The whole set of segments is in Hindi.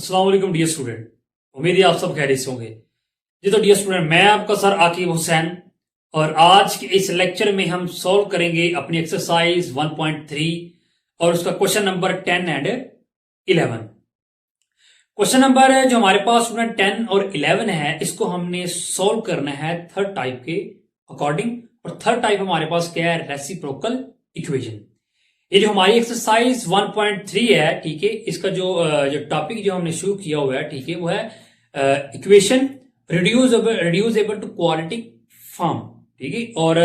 अस्सलाम वालेकुम डियर स्टूडेंट। उम्मीद है आप सब खैरियत से होंगे। जी तो डियर स्टूडेंट, मैं आपका सर आकिब हुसैन और आज के इस लेक्चर में हम सॉल्व करेंगे अपनी एक्सरसाइज 1.3 और उसका question number 10 and 11। Question number जो हमारे पास स्टूडेंट 10 और 11 है, इसको हमने सॉल्व करना है थर्ड टाइप के अकॉर्डिंग। और थर्ड टाइप हमारे पास क्या है? Reciprocal equation. ये जो हमारी एक्सरसाइज 1.3 है, ठीक है, इसका जो टॉपिक जो हमने शुरू किया हुआ है, ठीक है, वो है equation reducible to quadratic form. ठीक है, और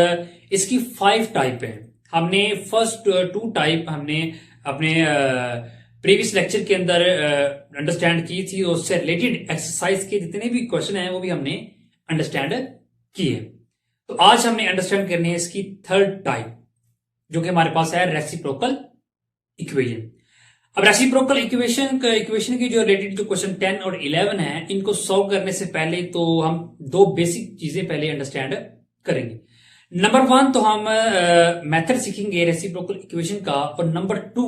इसकी 5 टाइप है। हमने फर्स्ट 2 टाइप हमने अपने प्रीवियस लेक्चर के अंदर अंडरस्टैंड की थी, और उससे रिलेटेड एक्सरसाइज के जितने भी क्वेश्चन हैं वो भी हमने अंडरस्टैंड किए। तो आज हमने अंडरस्टैंड करनी है इसकी थर्ड टाइप, जो कि हमारे पास है रेसिप्रोकल इक्वेशन। अब रेसिप्रोकल इक्वेशन के जो रिलेटेड जो क्वेश्चन 10 और 11 है, इनको सॉल्व करने से पहले तो हम 2 बेसिक चीजें पहले अंडरस्टैंड करेंगे। नंबर 1 तो हम मेथड सीखेंगे रेसिप्रोकल इक्वेशन का, और नंबर 2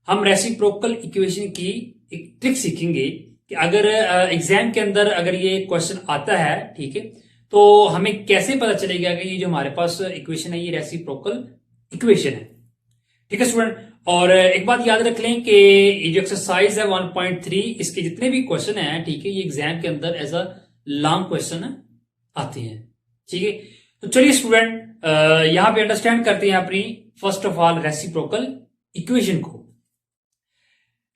हम रेसिप्रोकल इक्वेशन की एक ट्रिक सीखेंगे कि अगर एग्जाम के अंदर अगर ये क्वेश्चन आता है, ठीक है, तो हमें कैसे पता चलेगा कि ये जो हमारे पास इक्वेशन है ये रेसिप्रोकल इक्वेशन है। ठीक है स्टूडेंट, और एक बात याद रख लें कि ये जो एक्सरसाइज है 1.3, इसके जितने भी क्वेश्चन हैं, ठीक है, ये एग्जाम के अंदर एज अ लॉन्ग क्वेश्चन आते हैं। ठीक है, तो चलिए स्टूडेंट यहां पे अंडरस्टैंड करते हैं अपनी first of all reciprocal equation को।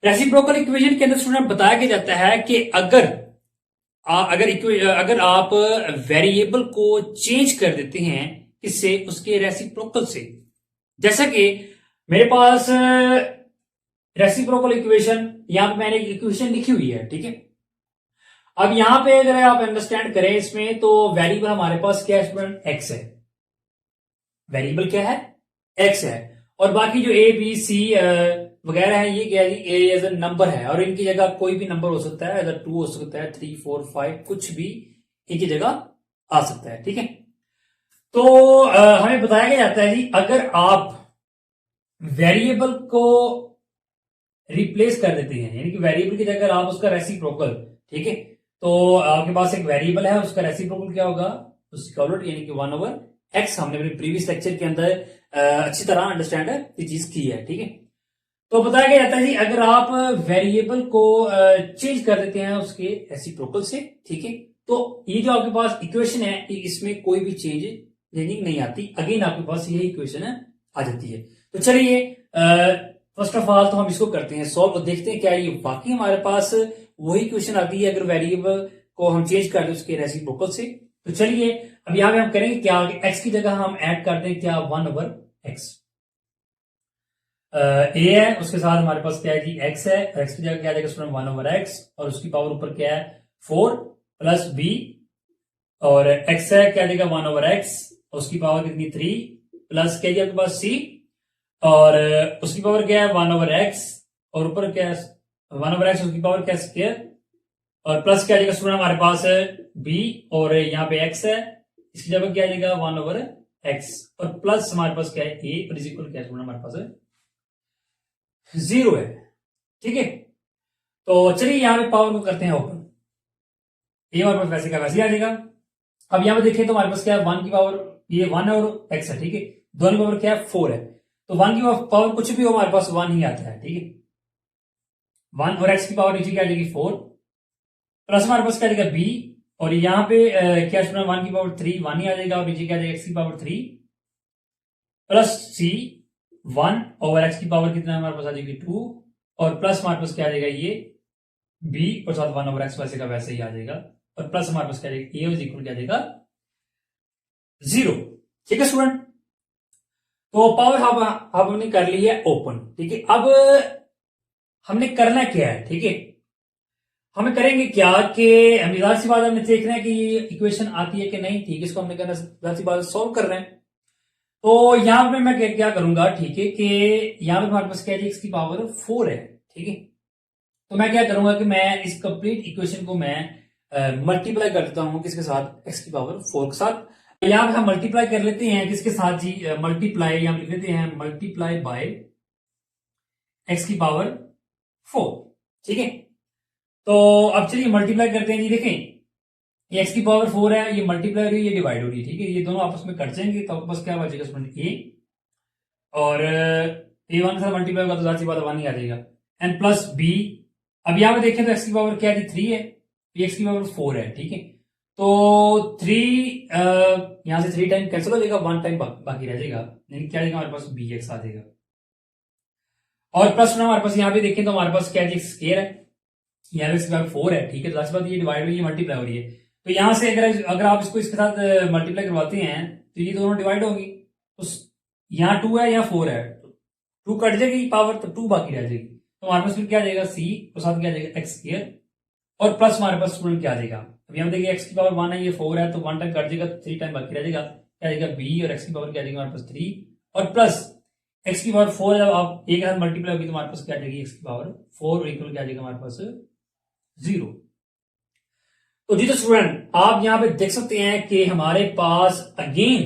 रेसिप्रोकल इक्वेशन के अंदर स्टूडेंट बताया गया जाता है कि अगर आप वेरिएबल को चेंज कर देते हैं, किससे? उसके रेसिप्रोकल से। जैसा कि मेरे पास रेसिप्रोकल इक्वेशन, यहां पे मैंने एक इक्वेशन लिखी हुई है, ठीक है। अब यहां पे अगर आप अंडरस्टैंड करें इसमें, तो वेरिएबल हमारे पास क्या है स्टूडेंट? एक्स है। वेरिएबल क्या है? एक्स है। और बाकी जो ए बी सी वगैरह है, ये क्या है? ए एज अ नंबर है, और इनकी जगह कोई भी नंबर हो सकता है, एज 2 हो सकता है, 3 4 5, कुछ भी इनकी जगह आ सकता है। ठीक है, तो हमें बताया गया जाता है जी, अगर आप वेरिएबल को रिप्लेस कर देते हैं, यानी कि वेरिएबल की जगह आप उसका रेसिप्रोकल, ठीक है, तो आपके पास एक वेरिएबल है, उसका रेसिप्रोकल क्या होगा? उसका उलट, यानी कि 1/x। हमने अपने प्रीवियस लेक्चर के अंदर अच्छी तरह अंडरस्टैंड ये चीज की है। ठीक है, तो बताया गया जाता है जी, अगर आप वेरिएबल को चेंज कर देते हैं उसके रेसिप्रोकल से, ठीक है, तो ये जो आपके पास इक्वेशन है, इसमें कोई भी चेंज नहीं आती। अगेन आपके पास ये इक्वेशन आ जाती है। तो चलिए फर्स्ट ऑफ ऑल तो हम इसको करते हैं सॉल्व, और देखते हैं क्या ये वाकई हमारे पास वही इक्वेशन आती है अगर वेरिएबल को हम चेंज कर दें उसके रेसिप्रोकल से। तो चलिए अब यहां पे हम करेंगे क्या? एक्स की जगह हम ऐड कर दें क्या? 1/x। ए है, उसके साथ हमारे पास क्या है जी? एक्स है। एक्स की जगह क्या जाएगा स्टूडेंट? 1/x, और उसकी पावर ऊपर क्या है? 4 प्लस बी, और एक्स है क्या जाएगा? 1/x, उसकी पावर कितनी? 3 प्लस क्या है आपके पास? सी, और उसकी पावर क्या है? 1/x, और ऊपर क्या है? 1/x, उसकी पावर क्या? स्क्वायर, और प्लस क्या जाएगा स्टूडेंट हमारे पास? बी, और यहाँ पे एक्स है, इसकी जगह क्या जाएगा? 1/x, और प्लस हमारे पास क्या है? ए, और इज इक्वल क्या है स्टूडेंट हमारे पास? 0 है। ठीक है, तो चलिए यहां पे पावर को करते हैं ओपन। ये हमारे पास वैसे का वैसे आ जाएगा। अब यहां पे देखें तो हमारे पास क्या है? 1 की पावर, ये 1 है और x है, ठीक है, दोनों की पावर क्या है? 4 है। तो 1 की पावर कुछ भी हो, हमारे पास 1 ही आता है। ठीक है, 1 और x की पावर नीचे क्या आ जाएगी? 4, प्लस हमारे पास क्या आ जाएगा? b, और यहां पे क्या स्टूडेंट? 1 की पावर 3, 1 ही आ जाएगा, और नीचे क्या आ जाएगा? x की power 3 plus c, 1 over x की पावर कितना हमारे पास आ जाएगी? 2, और प्लस हमारे पास क्या आ जाएगा? ये b, और साथ 1/x वैसे का वैसे ही आ जाएगा, और प्लस हमारे पास क्या आ जाएगा? a इज इक्वल क्या आ जाएगा? 0। ठीक है स्टूडेंट, तो पावर हमने कर ली है ओपन। ठीक है, अब हमने करना क्या है? ठीक है, हमें करेंगे क्या कि जाहिर सी बात हमने देखना है कि ये इक्वेशन आती है कि नहीं। ठीक है, इसको हमने करना जाहिर सी बात सॉल्व कर रहे हैं। तो यहां पे मैं क्या करूंगा? ठीक है, कि यहां पे हमारे पास क्या है? इसकी पावर 4 है। ठीक है, तो मैं क्या करूंगा कि मैं इस कंप्लीट इक्वेशन को मैं मल्टीप्लाई कर देता हूं, किसके साथ? x की पावर 4 के साथ। यहां पे हम मल्टीप्लाई कर लेते हैं किसके साथ जी? मल्टीप्लाई यहां लिख लेते हैं मल्टीप्लाई बाय x की पावर 4। ठीक है, तो अब चलिए मल्टीप्लाई करते हैं जी। देखें ये एक्स की पावर 4 है, ये मल्टीप्लाई हो रही है, ये डिवाइड हो रही है, ठीक है। ये दोनों आपस में कट जाएंगे तो आपके पास क्या बचेगा स्टूडेंट, ए और ए वन के साथ मल्टीप्लाई होगा तो जाहिर सी बात 1 ही आ जाएगा, एन प्लस बी। अब यहां पे देखें तो एक्स की पावर क्या है, 3 है, एक्स की पावर 4 है, ठीक है। तो 3 यहां से 3 टाइम कैंसिल हो जाएगा, 1 टाइम बाकी रह जाएगा, यानी क्या आएगा हमारे पास, बी एक्स आ जाएगा। और प्लस हमारे पास यहाँ पे देखें तो हमारे पास क्या है, स्केयर है, यहाँ पे इसके 4 है, ठीक है। तो लास्ट बात ये डिवाइड हुई, ये मल्टीप्लाई हो रही है। तो यहां से अगर आप इसको इसके साथ मल्टीप्लाई करवाते हैं तो ये दोनों डिवाइड होगी, तो यहाँ 2 है, यहाँ 4 है, 2 कट जाएगी पावर, तो 2 बाकी रह जाएगी। तो हमारे पास फिर क्या आ जाएगा, सी और साथ क्या आ जाएगा, एक्स स्क्वायर, और प्लस हमारे पास स्टूडेंट क्या आ जाएगा, अभी हम देखिए एक्स की पावर 1 है, ये 4 है, तो 1 टाइम कट जाएगा, 3 टाइम बाकी रह जाएगा, क्या आ जाएगा, बी, और एक्स की पावर क्या आ जाएगा हमारे पास 3, और प्लस एक्स की पावर 4 जब आप एक साथ मल्टीप्लाई होगी तो हमारे पास क्या आ जाएगी, एक्स की पावर 4 और इक्वल क्या आ जाएगा हमारे पास 0। तो जी तो स्टूडेंट आप यहां पे देख सकते हैं कि हमारे पास अगेन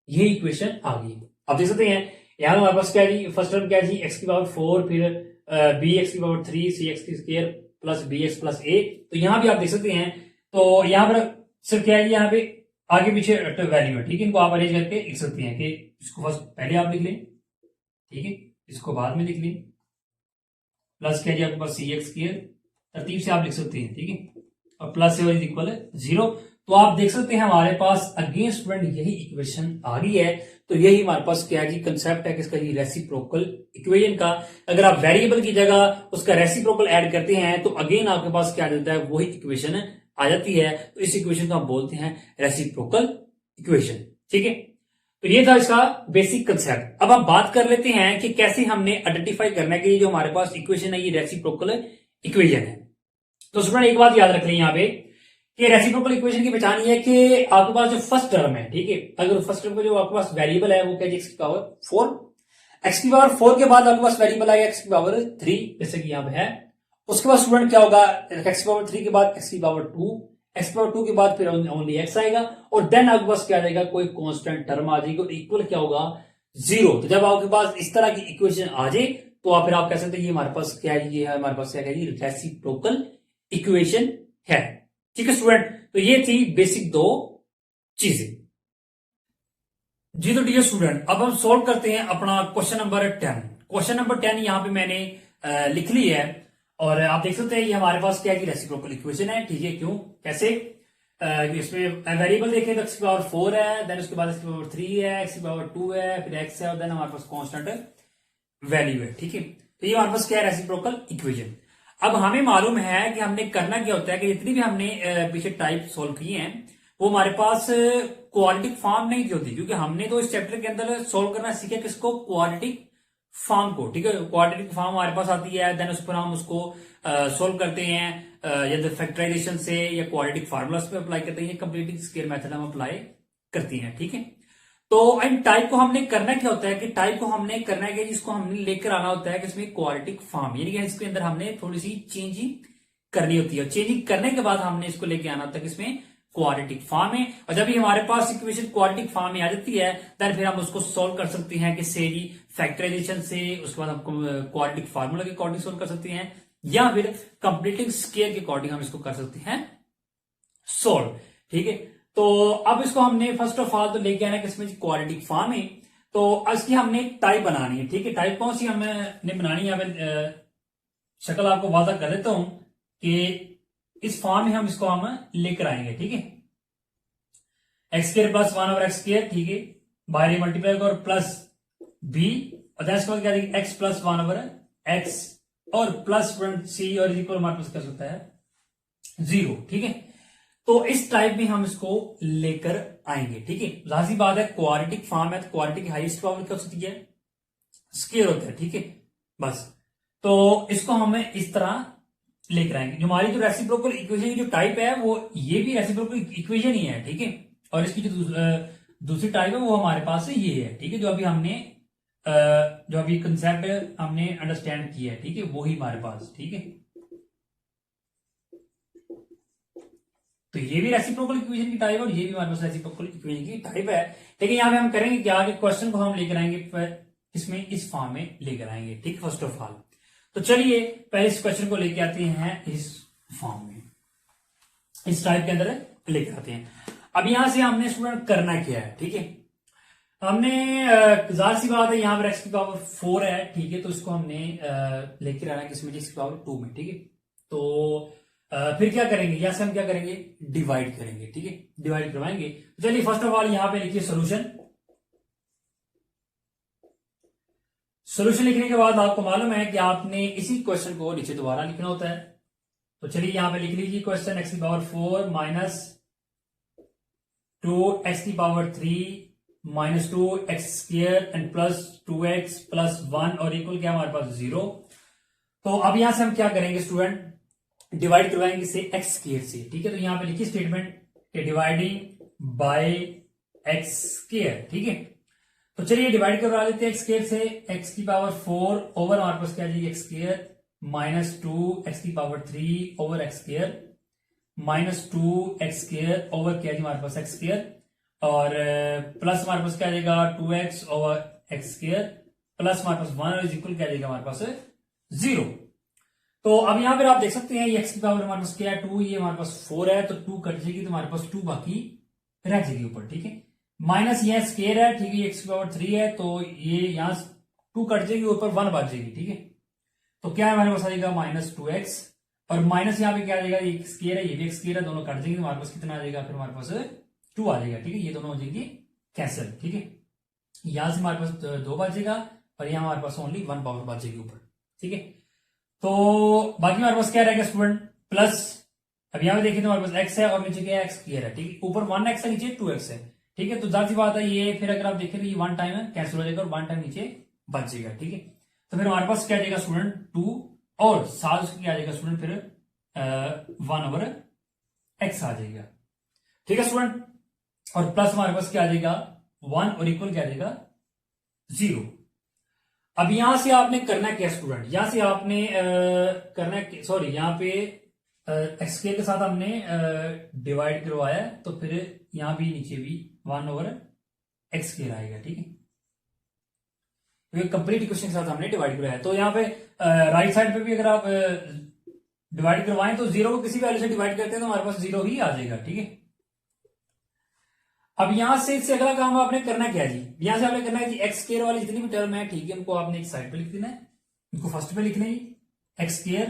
ये इक्वेशन आ गई। आप देख सकते हैं यहां हमारे पास क्या है जी, फर्स्ट टर्म क्या है जी, एक्स की पावर 4, फिर बी एक्स की पावर 3, सी एक्स की square plus B x plus A. तो यहां भी आप देख सकते हैं, तो यहां पर सिर्फ क्या है, यहाँ पे आगे पीछे वैल्यू है, ठीक है। इनको आप अरेंज करके लिख सकते हैं कि इसको फर्स्ट पहले आप लिख लें, ठीक है, इसको बाद में लिख लें, प्लस क्या है जी आपके पास सी एक्स स्क्वायर, तरतीब से आप लिख सकते हैं, ठीक है, और प्लस इज इक्वल 0। तो आप देख सकते हैं हमारे पास अगेन स्टूडेंट यही इक्वेशन आ रही है। तो यही हमारे पास क्या है जी, कंसेप्ट है किसका जी, रेसिप्रोकल इक्वेशन का। अगर आप वेरिएबल की जगह उसका रेसिप्रोकल ऐड करते हैं तो अगेन आपके पास क्या जाता है, वही इक्वेशन आ जाती है। तो इस इक्वेशन को हम बोलते हैं रेसिप्रोकल इक्वेशन, ठीक है। तो ये था इसका बेसिक कंसेप्ट। अब हम बात कर लेते हैं कि कैसे हमने आइडेंटिफाई करना है कि ये जो हमारे पास इक्वेशन है ये रेसिप्रोकल इक्वेशन है। तो स्टूडेंट एक बात याद रख लें यहाँ पे कि रेसिप्रोकल इक्वेशन की पहचान ये है कि आपके पास जो फर्स्ट टर्म है, ठीक है, अगर फर्स्ट टर्म का जो आपके पास वेरिएबल है वो क्या है, एक्स की पावर 4, एक्स की पावर 4 के बाद आपके पास वेरिएबल आएगा एक्स की पावर 3, जैसे कि यहाँ पे है। उसके बाद स्टूडेंट क्या होगा, एक्स की पावर 3 के बाद एक्स की पावर 2, एक्स की पावर 2 के बाद फिर ओनली एक्स आएगा, और देन आपके पास क्या आ जाएगा, कोई कांस्टेंट टर्म आ जाएगी और इक्वल क्या होगा, 0। तो जब आपके पास इस तरह की इक्वेशन आ जाए तो फिर आप कह सकते हैं ये हमारे पास क्या है, ये है हमारे पास क्या है, रेसिप्रोकल इक्वेशन है, ठीक है स्टूडेंट। तो ये थी बेसिक 2 चीजें जी। तो डियर स्टूडेंट अब हम सॉल्व करते हैं अपना क्वेश्चन नंबर 10। क्वेश्चन नंबर 10 यहां पे मैंने लिख ली है, और आप देख सकते हैं ये हमारे पास क्या है, रेसिप्रोकल इक्वेशन है, ठीक है। क्यों, कैसे, इसमें वेरिएबल देखें तो एक्स की पावर 4 है, देन उसके बाद एक्स की पावर 3 है, एक्स की पावर 2 है, फिर एक्स है, और देन हमारे पास कांस्टेंट वैल्यू है, ठीक है। तो ये हमारे पास क्या है, रेसिप्रोकल इक्वेशन। अब हमें मालूम है कि हमने करना क्या होता है कि जितनी भी हमने पीछे टाइप सॉल्व किए हैं वो हमारे पास क्वाड्रेटिक फॉर्म नहीं होती, क्योंकि हमने तो इस चैप्टर के अंदर सॉल्व करना सीखा किसको, क्वाड्रेटिक फॉर्म को, ठीक है। क्वाड्रेटिक फॉर्म हमारे पास आती है, देन उस पर हम उसको सॉल्व करते हैं या तो फैक्टराइजेशन से या क्वाड्रेटिक फार्मूलास पे अप्लाई करते हैं, कंप्लीटिंग स्केयर मेथड हम अप्लाई करती हैं, ठीक है। तो इन टाइप को हमने करना क्या होता है कि टाइप को हमने करना है कि जिसको हमने लेकर आना होता है कि इसमें क्वाड्रेटिक फॉर्म, यानी कि इसके अंदर हमने थोड़ी सी चेंजिंग करनी होती है। चेंजिंग करने के बाद हमने इसको लेके आना होता है कि इसमें क्वाड्रेटिक फॉर्म है, और जब ये हमारे पास इक्वेशन क्वाड्रेटिक फॉर्म में आ जाती है देन फिर हम उसको सॉल्व कर सकते हैं कि सेरी फैक्टराइजेशन से, उसके बाद हम क्वाड्रेटिक फार्मूला के अकॉर्डिंग सॉल्व कर सकते हैं, या फिर कंप्लीटिंग स्केयर के अकॉर्डिंग हम इसको कर सकते हैं सॉल्व, ठीक है। तो अब इसको हमने फर्स्ट ऑफ ऑल तो लेके आना कि इसमें क्वाड्रेटिक फॉर्म है, तो इसकी हमने टाइप बनानी है, ठीक है। टाइप कौन सी हमने बनानी है, शक्ल आपको वादा कर देता हूं कि इस फॉर्म में हम इसको हम लेकर आएंगे, ठीक है। X square plus 1 over x square, ठीक है, बाहर मल्टीप्लाई और प्लस बी, और इसके बाद क्या देखेंगे, एक्स प्लस 1 ओवर एक्स, और प्लस सी, और इक्वल हमारे पास कर सकता है 0, ठीक है। तो इस टाइप में हम इसको लेकर आएंगे, ठीक है। लाजी बात है क्वाड्रेटिक फॉर्म है तो क्वाड्रेटिक की हाईएस्ट पावर क्या होती है, स्क्वायर होता है, ठीक है, बस। तो इसको हमें इस तरह लेकर आएंगे। जो हमारी जो रेसिप्रोकल इक्वेशन की जो टाइप है वो ये भी रेसिप्रोकल इक्वेशन ही है, ठीक है। और इसकी जो दूसरी टाइप है वो हमारे पास ये है, ठीक है, जो अभी कंसेप्ट हमने अंडरस्टैंड किया है, ठीक है, वही हमारे पास, ठीक है। तो ये भी रेसिप्रोकल इक्वेशन की टाइप है और ये भी हमारे पास रेसिप्रोकल इक्वेशन की टाइप है, लेकिन यहां पे हम करेंगे क्या, आगे क्वेश्चन को हम लेकर आएंगे इसमें इस फॉर्म में लेकर आएंगे, ठीक, फर्स्ट ऑफ ऑल। तो चलिए पहले इस क्वेश्चन को लेके आते हैं इस फॉर्म में, इस टाइप के अंदर लेकर आते हैं। अब यहां से हमने स्टूडेंट करना क्या है, ठीक है, हमने जाहिर सी बात है यहाँ पर x की पावर 4 है, ठीक है, तो इसको हमने लेकर आना है किसमें, x की पावर 2 में, ठीक है। तो फिर क्या करेंगे, यहां से हम क्या करेंगे, डिवाइड करेंगे, ठीक है, डिवाइड करवाएंगे। तो चलिए फर्स्ट ऑफ ऑल यहां पे लिखिए सोल्यूशन। सोल्यूशन लिखने के बाद आपको मालूम है कि आपने इसी क्वेश्चन को नीचे दोबारा लिखना होता है। तो चलिए यहां पे लिख लीजिए क्वेश्चन, x की पावर 4 माइनस 2 x की power 3 minus 2 x square and plus 2x plus 1 और इक्वल क्या हमारे पास 0। तो अब यहां से हम क्या करेंगे स्टूडेंट, डिवाइड करवाएंगे से एक्स स्क्र से, ठीक है। तो यहां पे लिखिए स्टेटमेंट के डिवाइडिंग बाय एक्स स्क्र, ठीक है। तो चलिए डिवाइड करवा लेते हैं एक्स स्क्र से, एक्स की पावर 4 ओवर हमारे पास क्या आ जाएगी एक्स स्क्र माइनस 2 एक्स की power 3 over x square minus 2 x square over क्या हमारे पास एक्स स्क्र और प्लस हमारे पास क्या आ जाएगा 2x over x square plus हमारे पास 1 और इज इक्वल क्या आ जाएगा हमारे पास 0। तो अब यहां पर आप देख सकते हैं ये x की पावर हमारे पास क्या है 2, ये हमारे पास 4 है, तो 2 कट जाएगी तो हमारे पास 2 बाकी रह जाएगी ऊपर, ठीक है। माइनस ये स्क्वायर है, ठीक है, ये x की पावर 3 है, तो ये यहां 2 कट जाएगी ऊपर 1 बच जाएगी, ठीक है। तो क्या है हमारे पास आ जाएगा माइनस 2x और माइनस यहाँ पे क्या आ जाएगा, ये स्क्वायर है, ये भी स्क्वायर है, दोनों कट जाएंगे तो हमारे पास कितना आ जाएगा, फिर हमारे पास 2 आ जाएगा, ठीक है। ये दोनों हो जाएंगे कैंसिल, ठीक है। यहां से हमारे पास 2 बचेगा और यहां हमारे पास ओनली 1 पावर बचेगी ऊपर, ठीक है। तो बाकी हमारे पास क्या रहेगा स्टूडेंट प्लस, अब यहां पे देखिए तो हमारे पास x है और नीचे क्या है एक्स स्क्वायर है, ठीक है। ऊपर 1x है, नीचे 2x है, ठीक है। तो जाहिर सी बात है ये फिर अगर आप देखें तो ये 1 टाइम है कैंसिल हो जाएगा और 1 टाइम नीचे बच जाएगा, ठीक है। तो फिर हमारे पास क्या आ जाएगा स्टूडेंट 2 और साथ उसके क्या आ जाएगा स्टूडेंट फिर 1 ओवर x आ जाएगा, ठीक है स्टूडेंट। और प्लस हमारे पास क्या आ जाएगा 1 और इक्वल क्या आ जाएगा 0। अब यहां से आपने करना क्या स्टूडेंट, यहां से आपने करना, सॉरी यहां पे एक्स के साथ हमने डिवाइड करवाया, तो फिर यहां भी नीचे भी 1 ओवर एक्स स्क्वायर आएगा, ठीक है। तो कंप्लीट इक्वेशन के साथ हमने डिवाइड करवाया, तो यहां पे राइट साइड पे भी अगर आप डिवाइड करवाएं तो 0 को किसी वैल्यू से डिवाइड करते हैं तो हमारे पास 0 ही आ जाएगा, ठीक है। अब यहां से इससे अगला काम आपने करना क्या जी, यहां से आपने करना है जी एक्स स्क्वायर वाली जितनी भी टर्म है, ठीक है, उनको आपने एक साइड पे लिख देना है, इनको फर्स्ट पे लिखना है x square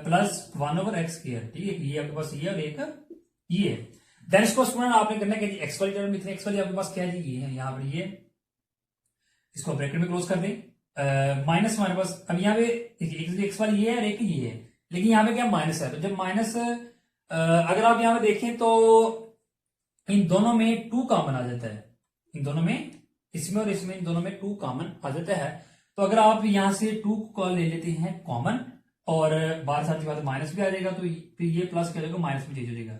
plus 1 over x square, ठीक है। ये आपके पास ये और एक ये है। देन इसको स्टूडेंट आपने करना क्या जी, एक्स वाली टर्म लिखना है, एक्स वाली आपके पास क्या है जी ये है, यहाँ पर ये इसको ब्रैकेट में क्लोज कर दें, माइनस हमारे पास, अब यहाँ पे देखिए एक्स वाली ये है और एक ये है, लेकिन यहाँ पे क्या माइनस है, तो जब माइनस अगर आप यहाँ पे देखें तो इन दोनों में 2 कॉमन आ जाता है, इन दोनों में, इसमें और इसमें, इन दोनों में 2 कॉमन आ जाता है। तो अगर आप यहां से 2 को ले लेते हैं कॉमन और बाहर साथ ही बात माइनस भी आ जाएगा, तो फिर ये प्लस क्या जाएगा माइनस भी चेंज हो जाएगा,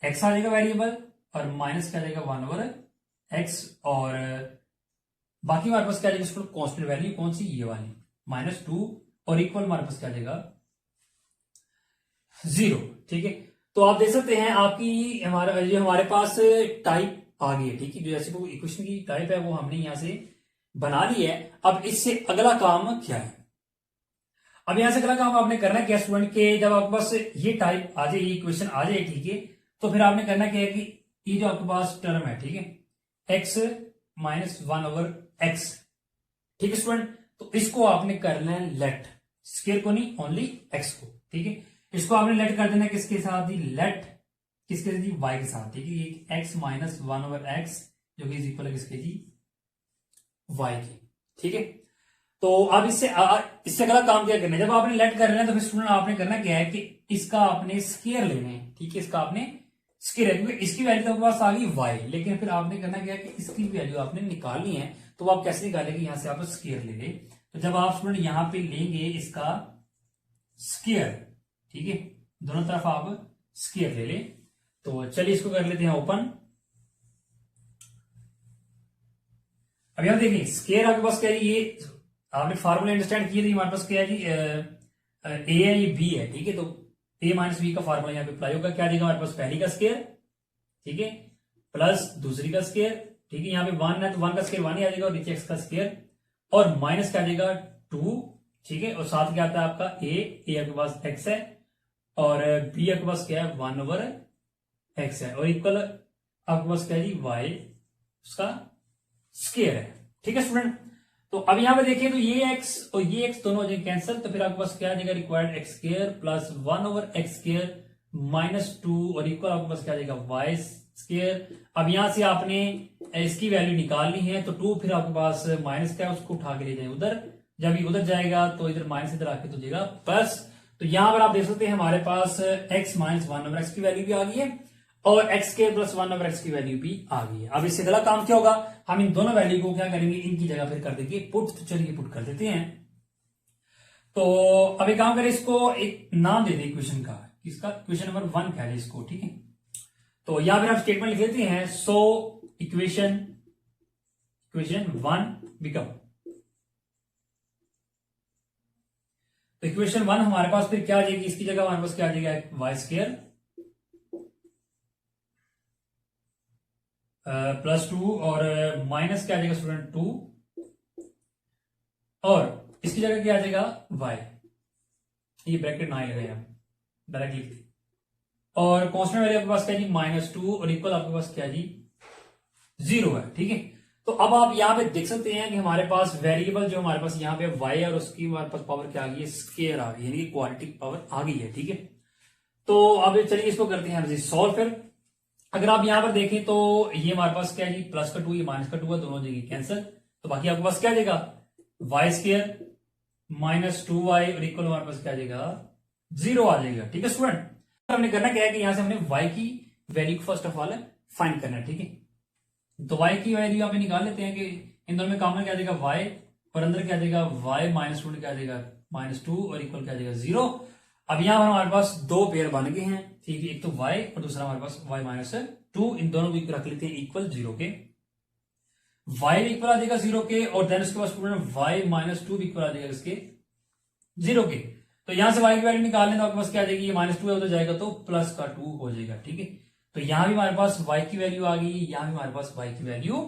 एक्स आ जाएगा वेरिएबल और माइनस क्या जाएगा 1 ओवर एक्स और बाकी हमारे पास क्या जाएगा इसको कॉन्स्टेंट वैल्यू कौन सी, ये वाली -2 और इक्वल हमारे पास क्या जाएगा 0, ठीक है। तो आप देख सकते हैं आपकी हमारे पास टाइप आ गई है, ठीक है, जो जैसे वो इक्वेशन की टाइप है वो हमने यहां से बना ली है। अब इससे अगला काम क्या है, अब यहां से अगला काम आपने करना है क्या स्टूडेंट के, जब आपके पास ये टाइप आ जाए, इक्वेशन आ जाए, ठीक है, तो फिर आपने करना क्या है कि ये जो आपके पास टर्म है, ठीक है, x माइनस 1 ओवर x, ठीक है स्टूडेंट, तो इसको आपने करना है लेट, स्क्वायर को नहीं ओनली x को, ठीक है। इसको आपने लेट कर देना किसके साथ ही, लेट किसके साथ, y के साथ, ठीक है, ये x माइनस 1 ओवर x जो कि इज इक्वल है किसके जी y के, ठीक है। तो अब इससे अगला काम क्या करना है, जब आपने लेट कर रहे हैं तो फिर स्टूडेंट आपने करना क्या है कि इसका आपने स्क्वायर लेना है, ठीक है, इसका आपने स्क्वायर है, क्योंकि इसकी वैल्यू तो पास आ गई y, लेकिन फिर आपने करना क्या है कि इसकी वैल्यू आपने निकालनी है। तो आप कैसे निकालेंगे, यहां से आप स्क्वायर ले लें, तो जब आप स्टूडेंट यहां पे लेंगे इसका स्क्वायर, ठीक है, दोनों तरफ आप स्क्वायर ले लें, तो चलिए इसको कर लेते हैं ओपन। अब यहां देखिए स्क्वायर आपके पास क्या है, ये आपने फार्मूला अंडरस्टैंड किया, हमारे पास क्या है जी ए है, ये बी है, ठीक है, तो ए माइनस बी का फार्मूला यहाँ पे अप्लाई होगा, क्या देगा हमारे पास पहली का स्क्वायर, ठीक है, प्लस दूसरी का स्क्वायर, ठीक है, यहाँ पे 1 है तो 1 का स्क्वायर 1 ही आ जाएगा और नीचे एक्स का स्क्वायर और माइनस क्या आ जाएगा 2, ठीक है, और साथ क्या आता है आपका ए आपके पास एक्स है और b आपके पास क्या है 1/x है, और इक्वल आपके पास क्या है जी y उसका स्क्वायर है। ठीक है स्टूडेंट, तो अब यहां पे देखिए तो ये x और ये x दोनों हो जाएंगे कैंसिल, तो फिर आपके पास क्या आ जाएगा required x square plus 1/x square minus 2 और इक्वल आपके पास क्या आ जाएगा y स्क्वायर। अब यहां से आपने इसकी वैल्यू निकालनी है, तो 2 फिर आपके पास माइनस क्या है उसको उठा के ले जाए उधर, जब ये उधर जाएगा तो इधर माइनस इधर आके तो जाएगा प्लस। तो यहां पर आप देख सकते हैं हमारे पास x माइनस 1/x की वैल्यू भी आ गई है और x स्क्वायर प्लस 1/x की वैल्यू भी आ गई है। अब इससे अगला काम क्या होगा, हम इन दोनों वैल्यू को क्या करेंगे इनकी जगह फिर कर देंगे पुट। तो चलिए पुट कर देते हैं। तो अब एक काम करें, इसको एक नाम दे दें इक्वेशन का, इसका इक्वेशन नंबर 1 कह लें इसको। ठीक है, तो यहां पर आप स्टेटमेंट लिख देते हैं सो इक्वेशन 1 बिकम, तो इक्वेशन 1 हमारे पास फिर क्या आ जाएगी, इसकी जगह हमारे पास क्या आ जाएगा वाई स्क्वायर प्लस 2 और माइनस क्या आ जाएगा स्टूडेंट 2 और इसकी जगह क्या आ जाएगा y, ये ब्रैकेट ना ही लगाए हम डायरेक्ट लिख, और कांस्टेंट वैल्यू आपके पास क्या जी -2 और इक्वल आपके पास क्या जी 0 है। ठीक है, तो अब आप यहां पे देख सकते हैं कि हमारे पास वेरिएबल जो हमारे पास यहाँ पे y है और उसकी हमारे पास पावर क्या आ गई है स्क्वायर आ गई, यानी कि क्वाड्रेटिक पावर आ गई है। ठीक है, तो अब चलिए इसको करते हैं सॉल्व। फिर अगर आप यहां पर देखें तो ये हमारे पास क्या है जी प्लस का 2 ये माइनस का 2 है, दोनों जगह कैंसिल, तो बाकी आपके पास क्या आ जाएगा वाई स्क्वायर माइनस 2y और इक्वल हमारे पास क्या आ जाएगा 0 आ जाएगा। ठीक है स्टूडेंट, हमने करना क्या है कि यहां से हमने y की वैल्यू को फर्स्ट ऑफ ऑल फाइंड करना है। ठीक है, तो y की वैल्यू यहाँ पे निकाल लेते हैं कि इन दोनों में कॉमन क्या आ जाएगा y और अंदर क्या आ जाएगा y माइनस 2 क्या आ जाएगा -2 और इक्वल क्या आ जाएगा 0। अब यहां पर हमारे पास दो पेयर बन गए हैं। ठीक है, एक तो y और दूसरा हमारे पास y माइनस 2, इन दोनों को रख लेते हैं इक्वल 0 के, y इक्वल आ जाएगा 0 के और देन उसके बाद स्टूडेंट y माइनस 2 इक्वल आ जाएगा इसके 0 के। तो यहां से y की वैल्यू निकाल लें तो आपके पास क्या आ जाएगी, ये -2 है उधर जाएगा तो प्लस का 2 हो जाएगा। ठीक है, तो यहां भी हमारे पास y की वैल्यू आ गई, यहां भी हमारे पास y की वैल्यू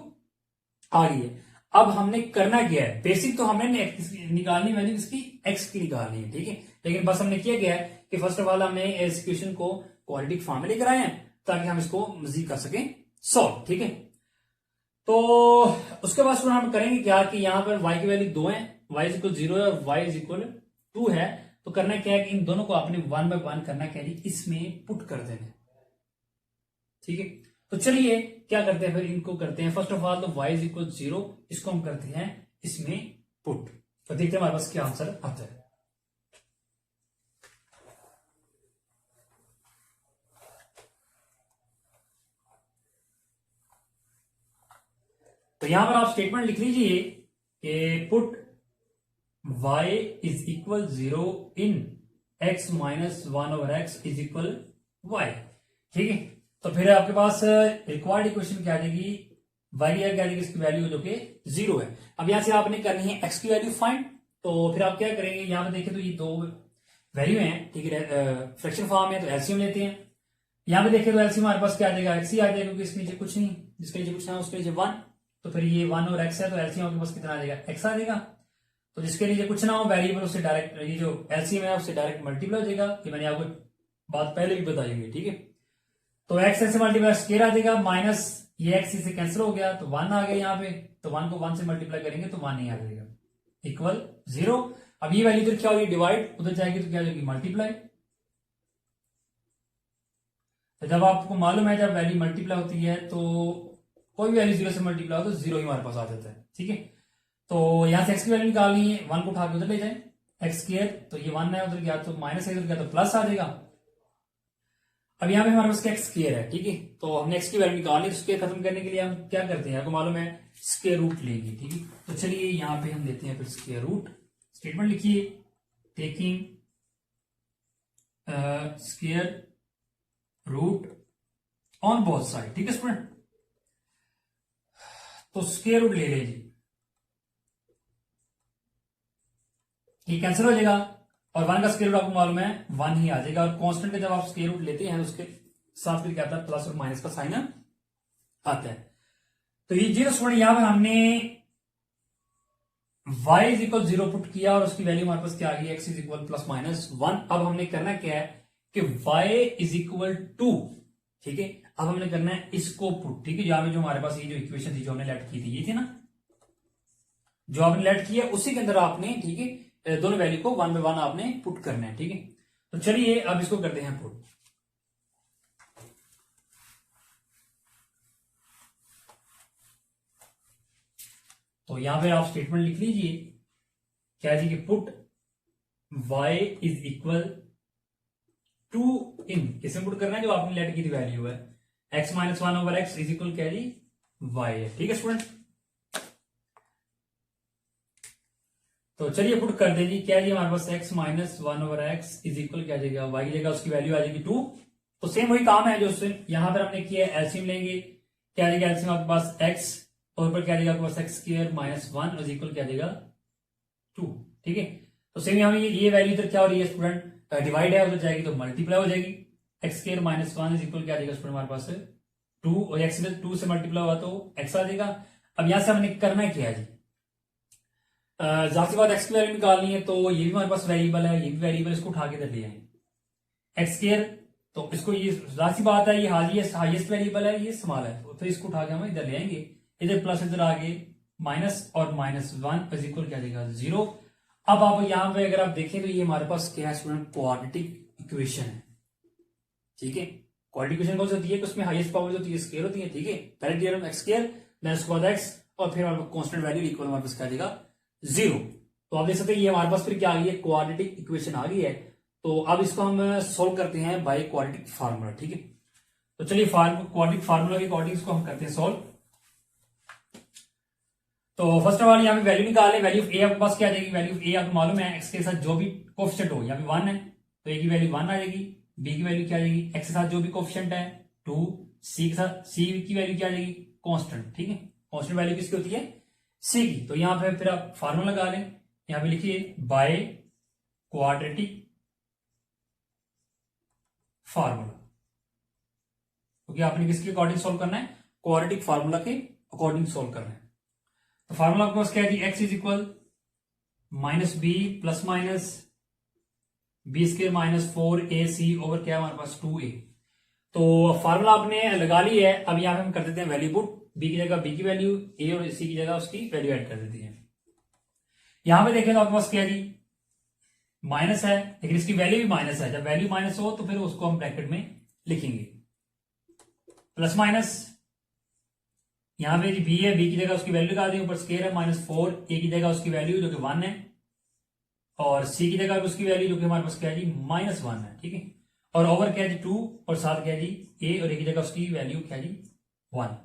आ गई है। अब हमने करना क्या है, बेसिक तो हमने निकालनी वैल्यू इसकी x की निकालनी है। ठीक है, लेकिन बस हमने किया गया है कि फर्स्ट ऑफ ऑल हमने इस क्वेश्चन को क्वाड्रेटिक फॉर्म में लेकर आए हैं ताकि हम इसको मजीद कर सकें सॉल्व। ठीक है, तो उसके बाद हम करेंगे क्या कि यहां पर y की वैल्यू 2 है, y इज इक्वल 0 है और y इज इक्वल 2 है, तो करना क्या है कि इन दोनों को आपने 1 बाय 1 करना क्या है इसमें पुट कर देना। ठीक है, तो चलिए क्या करते हैं फिर इनको करते हैं फर्स्ट ऑफ ऑल तो y इज इक्वल 0 इसको हम करते हैं इसमें पुट, तो देखते हैं हमारे पास क्या आंसर आता है। तो यहां पर आप स्टेटमेंट लिख लीजिए कि put y is equal 0 in x minus 1/x is equal y। ठीक है, तो फिर आपके पास रिक्वायर्ड इक्वेशन क्या आ जाएगी, y की क्या आ जाएगी इसकी वैल्यू जो कि 0 है। अब यहां से आपने करनी है x की वैल्यू फाइंड, तो फिर आप क्या करेंगे यहां पर देखिए तो ये दो वैल्यू हैं। ठीक है, फ्रैक्शन फॉर्म है तो एलसीएम लेते हैं। यहां पे देखिए तो एलसीएम हमारे पास क्या आ जाएगा x ही आ जाएगा क्योंकि इसके नीचे कुछ नहीं, जिसके नीचे कुछ ना उसके नीचे 1, तो फिर ये 1 और x है तो एलसीएम आपके पास कितना आ जाएगा x आ जाएगा। तो जिसके नीचे कुछ ना हो वेरिएबल उससे डायरेक्ट ये जो एलसीएम है उससे डायरेक्ट मल्टीप्लाई हो जाएगा, ये मैंने आपको बात पहले भी बताई हुई है। ठीक है, तो x से मल्टीप्लाई स्क्वायर आ जाएगा माइनस ये x से कैंसिल हो गया तो 1 आ गया यहाँ पे, तो 1 को 1 से मल्टीप्लाई करेंगे तो 1 ही आ जाएगा इक्वल 0। अब ये वैल्यू इधर क्या होगी डिवाइड, उधर जाएगी तो क्या हो जाएगी मल्टीप्लाई। तो जब आपको मालूम है जब वैल्यू मल्टीप्लाई होती है तो कोई भी वैल्यू 0 से मल्टीप्लाई हो तो 0 ही हमारे पास आ जाता है। ठीक है, तो यहां से x की वैल्यू निकालनी है, 1 को उठा के उधर ले जाए x स्क्वायर, तो ये 1 है उधर गया तो माइनस है उधर गया तो प्लस आ जाएगा। अब यहाँ पे हमारे पास x स्क्वायर है। ठीक है, तो हमने x की वैल्यू निकालनी, तो स्क्वायर खत्म करने के लिए हम क्या करते हैं आपको मालूम है स्क्वायर रूट लेंगे। ठीक है, तो चलिए यहाँ पे हम लेते हैं फिर स्क्वायर रूट। स्टेटमेंट लिखिए taking square root on both side. ठीक है स्टूडेंट, तो स्क्वायर रूट ले लीजिए, ये कैंसिल हो जाएगा और 1 का स्क्वायर रूट आपको मालूम है 1 ही आ जाएगा, और कांस्टेंट का जब आप स्क्वायर रूट लेते हैं उसके साथ फिर क्या आता है प्लस और माइनस का साइन आता है। तो ये जीरो स्टूडेंट यहां पर हमने y इज इक्वल 0 पुट किया और उसकी वैल्यू हमारे पास क्या आ गई x is equal plus minus 1। अब हमने करना क्या है कि y इज इक्वल टू, ठीक है। अब हमने करना है इसको पुट, ठीक है। यहाँ पे जो हमारे पास ये जो इक्वेशन थी जो हमने लेट की थी, ये थी ना, जो आपने लेट किया उसी के अंदर आपने, ठीक है, दोनों वैल्यू को वन बाय वन आपने पुट करना है, ठीक है। तो चलिए अब इसको करते हैं पुट। तो यहां पे आप स्टेटमेंट लिख लीजिए, क्या जी कि put y is equal to, इन किसमें पुट करना है, जो आपने लेट की थी वैल्यू है, x minus one over x is equal क्या जी y है, ठीक है स्टूडेंट। तो चलिए पुट कर दे जी, क्या जी हमारे पास x minus one over x is equal क्या जाएगा y की जगह उसकी वैल्यू आ जाएगी 2। तो सेम वही काम है जो यहां पर हमने किया है, एलसीएम लेंगे, क्या जाएगा एलसीएम आपके पास x और ऊपर क्या जाएगा आपके पास x square minus one is equal क्या जाएगा 2, ठीक है। तो सेम यहाँ ये वैल्यू इधर क्या हो रही है स्टूडेंट, डिवाइड है उधर जाएगी तो मल्टीप्लाई हो जाएगी, x square minus one is equal क्या आ जाएगा स्टूडेंट हमारे पास 2, और एक्स 2 से मल्टीप्लाई हुआ तो एक्स आ जाएगा। अब यहां से हमने करना क्या है जी, जाहिर सी बात एक्स की वैल्यू निकालनी है, तो ये भी हमारे पास वेरिएबल है, ये भी वेरिएबल, इसको उठा के इधर ले आएंगे एक्स स्क्वायर, तो इसको ये जाहिर सी बात है ये हाईएस्ट वेरिएबल है, ये स्मॉल है, तो इसको उठा के हम इधर ले आएंगे, इधर प्लस इधर आगे माइनस और माइनस वन इज इक्वल क्या जाएगा 0। अब आप यहां पे अगर आप देखें तो ये हमारे पास क्या है स्टूडेंट, क्वाड्रेटिक इक्वेशन है, ठीक है। क्वाड्रेटिक इक्वेशन कौन सी होती है, उसमें हाईएस्ट पावर जो होती है स्क्वायर होती है, ठीक है। पहले थ्योरम एक्स स्क्वायर देन उसके बाद एक्स, और फिर हमारे पास कांस्टेंट वैल्यू इक्वल हमारे पास क्या जाएगा 0। तो आप देख सकते हैं ये हमारे पास फिर क्या आ गई है, क्वाड्रेटिक इक्वेशन आ गई है। तो अब इसको हम सोल्व करते हैं बाय क्वाड्रेटिक फार्मूला, ठीक है। तो चलिए क्वाड्रेटिक फार्मूला के अकॉर्डिंग इसको हम करते हैं सोल्व। तो फर्स्ट ऑफ ऑल यहाँ पे वैल्यू निकाले, वैल्यू ऑफ ए आपके पास क्या आ जाएगी, वैल्यू ऑफ ए आपको मालूम है एक्स के साथ जो भी कोफिशिएंट हो, यहाँ पे 1 है तो ए की वैल्यू 1 आ जाएगी, बी की वैल्यू क्या आ जाएगी एक्स के साथ जो भी कोफिशिएंट है 2, सी के साथ सी की वैल्यू क्या आ जाएगी कांस्टेंट, ठीक है। कांस्टेंट वैल्यू किसकी होती है, सी की। तो यहाँ पे फिर आप फार्मूला लगा लें, यहाँ पे लिखिए बाय क्वाड्रेटिक फार्मूला, क्योंकि आपने किसके अकॉर्डिंग सोल्व करना है, क्वाड्रेटिक फार्मूला के अकॉर्डिंग सोल्व करना है। तो फार्मूला आपके पास क्या है, X is equal minus B plus minus B square minus 4ac over क्या है हमारे पास 2a। तो फार्मूला आपने लगा ली है, अब यहां पे हम कर देते हैं वैल्यू पुट, बी की जगह बी की वैल्यू, ए और सी की जगह उसकी वैल्यू ऐड कर देते हैं। यहां पे देखें तो आपके पास क्या है जी माइनस है, लेकिन इसकी वैल्यू भी माइनस है, जब वैल्यू माइनस हो तो फिर उसको हम ब्रैकेट में लिखेंगे, प्लस माइनस यहां पे बी है, बी की जगह उसकी वैल्यू लगा दी, ऊपर स्क्वायर है माइनस 4, ए की जगह उसकी वैल्यू जो कि 1 है, और सी की जगह उसकी वैल्यू जो कि हमारे पास क्या है जी माइनस 1 है, ठीक है। और ओवर क्या है जी 2, और साथ क्या है जी ए, और ए की जगह उसकी वैल्यू क्या है जी 1।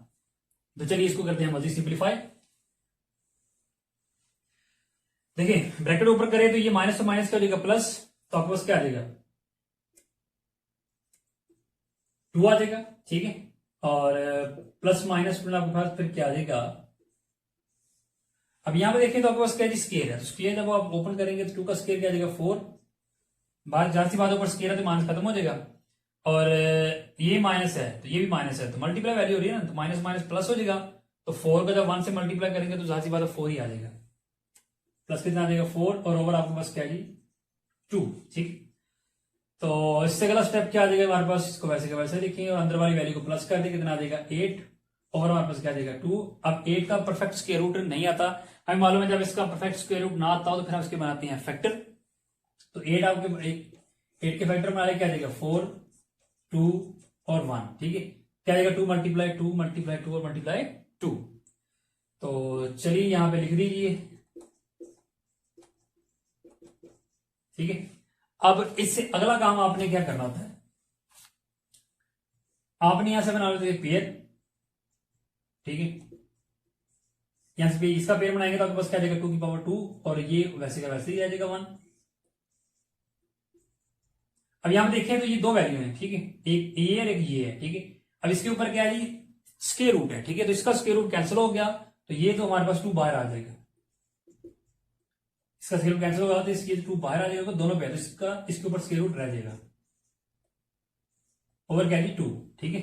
तो चलिए इसको करते हैं मजीद सिंप्लीफाई। देखिए ब्रैकेट ऊपर करें तो ये माइनस से माइनस क्या हो जाएगा प्लस, तो आपके पास क्या आ जाएगा 2 आ जाएगा, ठीक है। और प्लस माइनस आपके पास फिर क्या आ जाएगा, अब यहां पे देखें तो आपके पास क्या है स्क्वायर है, तो स्क्वायर जब आप ओपन करेंगे तो 2 का स्क्वायर क्या आ जाएगा 4, बाहर जहां सी बात ऊपर स्क्वायर है तो माइनस खत्म हो जाएगा, और ये माइनस है तो ये भी माइनस है, तो मल्टीप्लाई वैल्यू हो रही है ना, तो माइनस माइनस प्लस हो जाएगा, तो 4 का जब 1 से मल्टीप्लाई करेंगे तो जाहिर सी बात है 4 ही आ जाएगा, प्लस कितना आ जाएगा 4, और ओवर आपके पास क्या है 2, ठीक। तो इससे अगला स्टेप क्या आ जाएगा हमारे पास, इसको वैसे का वैसे लिखेंगे और अंदर वाली वैल्यू को प्लस कर देंगे, कितना आ जाएगा 8, और हमारे पास क्या आ जाएगा 2। अब 8 का परफेक्ट स्क्वायर रूट नहीं आता, हमें मालूम है जब इसका परफेक्ट स्क्वायर रूट ना आता हो तो फिर हम इसके बनाते हैं फैक्टर। तो 8 आपके 8 के फैक्टर में क्या आ जाएगा 4, 2 और 1, ठीक है। क्या आ जाएगा 2 मल्टीप्लाई 2 मल्टीप्लाई 2 और मल्टीप्लाई 2। तो चलिए यहां पे लिख दीजिए, ठीक है। अब इससे अगला काम आपने क्या करना होता है, आपने यहां से बना लेते हैं पेयर, ठीक है। यहां से इसका पेयर बनाएंगे तो आपके पास क्या आ जाएगा 2 की पावर 2, और ये वैसे का वैसे ही आ जाएगा 1। अब यहां पे देखें तो ये दो वैल्यू हैं, ठीक है, एक ये और एक ये है, ठीक है। अब इसके ऊपर क्या है जी स्क्वायर रूट है, ठीक है, तो इसका स्क्वायर रूट कैंसिल हो गया, तो ये तो हमारे पास 2 बाहर आ जाएगा, इसका स्क्वायर रूट कैंसिल होगा तो इसके 2 बाहर आ जाएगा, दोनों पे, तो इसका इसके ऊपर स्क्वायर रूट रह जाएगा, ओवर क्या है 2, ठीक है।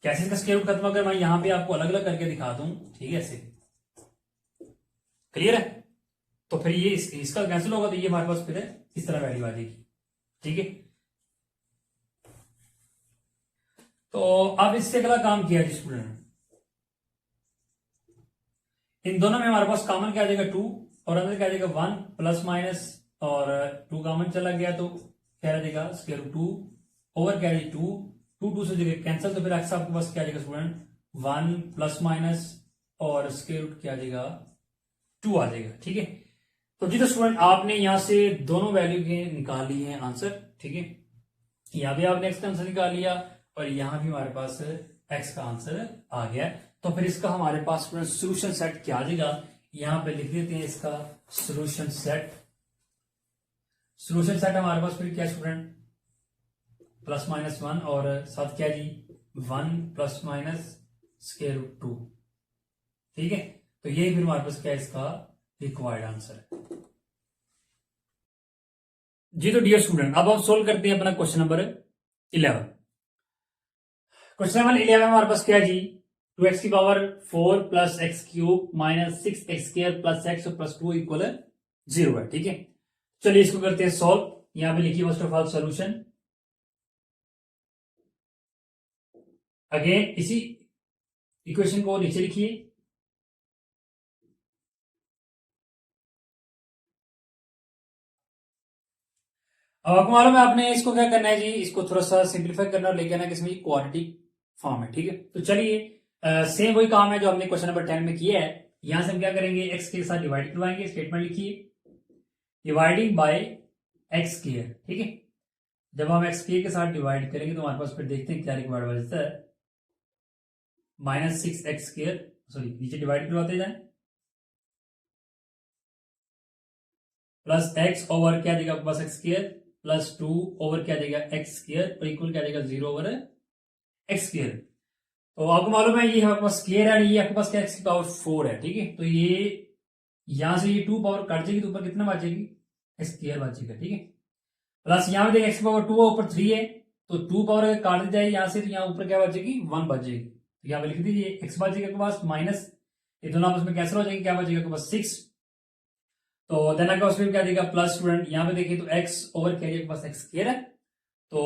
कैसे इसका स्क्वायर रूट खत्म, अगर मैं यहां पे आपको अलग अलग करके दिखा दूं, ठीक है, ऐसे क्लियर है, तो फिर ये इसका कैंसिल होगा तो ये हमारे पास फिर इस तरह वैल्यू आ जाएगी, ठीक है। तो अब इससे अगला काम किया जी स्टूडेंट, इन दोनों में हमारे पास कॉमन क्या आ जाएगा 2 और अंदर क्या आ जाएगा 1 प्लस माइनस और 2 कॉमन चला गया तो क्या आ जाएगा स्क्वायर रूट 2 ओवर क्या है 2 2 2 से जगह कैंसिल तो फिर एक्स आपके पास क्या आ जाएगा स्टूडेंट 1 प्लस माइनस और स्क्वायर रूट क्या आ जाएगा 2 आ जाएगा। ठीक है, तो जी तो स्टूडेंट आपने यहां से दोनों वैल्यू के निकाल लिए हैं आंसर। ठीक है, यहां भी आपने एक्स का आंसर निकाल लिया और यहां भी हमारे पास एक्स का आंसर आ गया। तो फिर इसका हमारे पास स्टूडेंट सोल्यूशन सेट क्या आ जाएगा, यहां पे लिख देते हैं इसका सोल्यूशन सेट। सोल्यूशन सेट हमारे पास फिर क्या स्टूडेंट प्लस माइनस 1 और साथ क्या जी 1 प्लस माइनस स्क्वायर रूट 2। ठीक है, तो ये फिर हमारे पास क्या इसका रिक्वायर्ड आंसर है जी। तो डियर स्टूडेंट अब हम सोल्व करते हैं अपना क्वेश्चन नंबर 11। क्वेश्चन नंबर 11 हमारे पास क्या है जी 2x की power 4 plus x cube minus 6x square plus x plus 2 equal 0 है। ठीक है, चलिए इसको करते हैं सॉल्व। यहां पे लिखिए first of all solution. Again इसी इक्वेशन को नीचे लिखिए। अब आपको मालूम है आपने इसको क्या करना है जी, इसको थोड़ा सा सिंप्लीफाई करना और लेके आना कि इसमें क्वाड्रेटिक फॉर्म है। ठीक है, तो चलिए सेम वही काम है जो हमने क्वेश्चन नंबर 10 में किया है। यहां से हम क्या करेंगे एक्स के साथ डिवाइड करवाएंगे। स्टेटमेंट लिखिए डिवाइडिंग बाय एक्स स्क्वायर। ठीक है, जब हम एक्स स्क्वायर के साथ डिवाइड करेंगे तो हमारे पास फिर देखते हैं क्या रिक्वायर्ड बचता है माइनस 6x स्क्वायर, सॉरी नीचे डिवाइड करवाते जाए प्लस एक्स ओवर क्या देगा आपके पास एक्स स्क्वायर प्लस 2 ओवर क्या देगा एक्स स्क्वायर और इक्वल क्या देगा 0 ओवर एक्स स्क्वायर। तो आपको मालूम है ये आपके पास स्क्वायर है, ये आपके पास क्या एक्स की पावर 4 है। ठीक है, तो ये यहां से ये 2 पावर कट जाएगी तो ऊपर कितना बचेगी एक्स स्क्वायर बचेगा। ठीक है, प्लस यहां पे देखिए एक्स की पावर 2 ऊपर 3 है तो 2 पावर अगर काट दी जाए यहां से तो यहां ऊपर क्या बचेगी 1 बचेगी। तो यहां पे लिख दीजिए एक्स बचेगा आपके पास माइनस, ये दोनों आपस में कैंसिल हो जाएंगे, क्या बचेगा आपके पास 6। तो देन आपके पास फिर क्या देगा प्लस स्टूडेंट यहां पे देखिए तो एक्स ओवर क्या आपके पास एक्स स्क्वायर है। तो